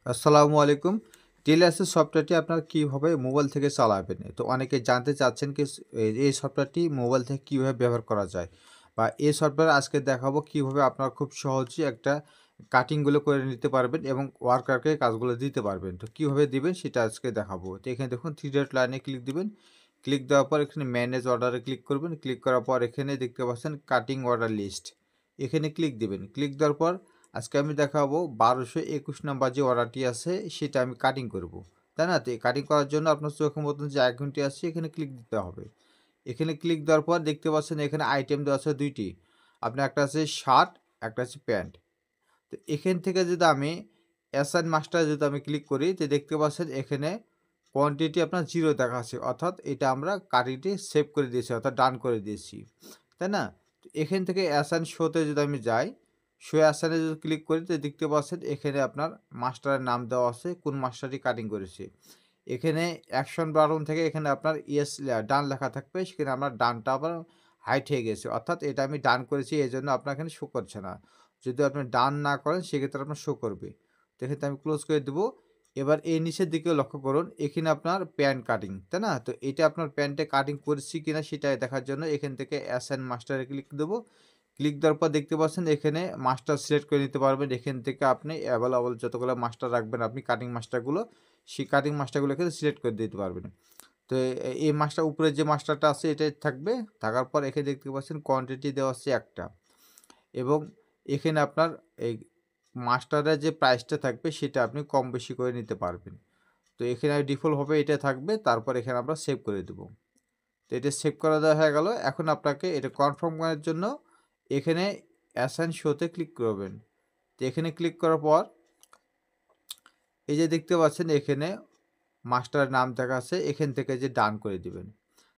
আসসালামু আলাইকুম। টিএলএসএস সফটওয়্যারটি আপনার কিভাবে মোবাইল থেকে চালাবেন? তো অনেকে জানতে চাচ্ছেন কি এই সফটওয়্যারটি মোবাইল থেকে কিভাবে ব্যবহার করা যায়? বা এই সফটওয়্যার আজকে দেখাবো কিভাবে আপনারা খুব সহজেই একটা কাটিং গুলো করে নিতে পারবেন এবং ওয়ার্কারকে কাজগুলো দিতে পারবেন। তো কিভাবে দিবেন সেটা আজকে দেখাবো। তো এখানে দেখুন 3 ডট লাইনে ক্লিক দিবেন। ক্লিক দেওয়ার পর এখানে ম্যানেজ অর্ডারে ক্লিক করবেন। ক্লিক করার পর এখানে দেখতে পাচ্ছেন কাটিং অর্ডার লিস্ট। এখানে ক্লিক দিবেন। ক্লিক দেওয়ার পর আজকে আমি দেখাবো 1221 নাম্বার যে অর্ডারটি আছে সেটা আমি কাটিং করব। তাই না? তো এই কাটিং করার জন্য আপনার চোখের মতন যে আইকনটি আছে এখানে ক্লিক দিতে হবে। এখানে ক্লিক দেওয়ার পর দেখতে পাচ্ছেন এখানে আইটেম দেওয়া আছে ২ টি। আপনার একটা আছে শার্ট, একটা আছে প্যান্ট। তো এখান থেকে যদি আমি অ্যাসাইন মাস্টারে যদি আমি ক্লিক করি তো দেখতে পাচ্ছেন এখানে কোয়ান্টিটি আপনার 0 দেখাচ্ছে। অর্থাৎ এটা আমরা কাটিংটি সেভ করে দিয়েছি অর্থাৎ ডান করে দিয়েছি। তাই না? তো এখান থেকে অ্যাসাইন শোতে যদি আমি যাই, শো অ্যাসাইনে যদি ক্লিক করি তো দেখতে পাচ্ছেন এখানে আপনার মাস্টারের নাম দেওয়া আছে, কোন মাস্টারটি কাটিং করেছে। এখানে অ্যাকশন বাটন থেকে এখানে আপনার ইয়েস ডান লেখা থাকবে। সেখানে আমার ডানটা আবার হাইড হয়ে গেছে। অর্থাৎ এটা আমি ডান করেছি এজন্য আপনার এখানে শো করছে না। যদি আপনি ডান না করেন সেক্ষেত্রে আপনার শো করবে। তো এক্ষেত্রে আমি ক্লোজ করে দেব। এবার এই নিচের দিকেও লক্ষ্য করুন। এখানে আপনার প্যান্ট কাটিং, তাই না? তো এটা আপনার প্যান্টে কাটিং করেছি কিনা সেটা দেখার জন্য এখান থেকে অ্যাসাইন মাস্টারে ক্লিক দেব। ক্লিক দেওয়ার পর দেখতে পাচ্ছেন এখানে মাস্টার সিলেক্ট করে নিতে পারবেন। এখান থেকে আপনি এভেইলেবল যতগুলো মাস্টার রাখবেন আপনি কাটিং মাস্টারগুলো, সেই কাটিং মাস্টারগুলো এখানে সিলেক্ট করে দিতে পারবেন। তো এই মাছটা উপরে যে মাছটাটা আছে এটাই থাকবে। থাকার পর এখানে দেখতে পাচ্ছেন কোয়ান্টিটি দেওয়া আছে ১ টা এবং এখানে আপনার এই মাছটার যে প্রাইসটা থাকবে সেটা আপনি কম বেশি করে নিতে পারবেন। তো এখানে ডিফল্টভাবে এটা থাকবে। তারপর এখানে আমরা সেভ করে দেব। তো এটা সেভ করা দেওয়া হয়ে গেল। এখন আপনাকে এটা কনফার্ম করার জন্য এখানে অ্যাসাইন শোতে ক্লিক করবেন। তো এখানে ক্লিক করার পর এই যে দেখতে পাচ্ছেন এখানে মাস্টারের নাম দেখাচ্ছে, এখান থেকে যে ডান করে দিবেন।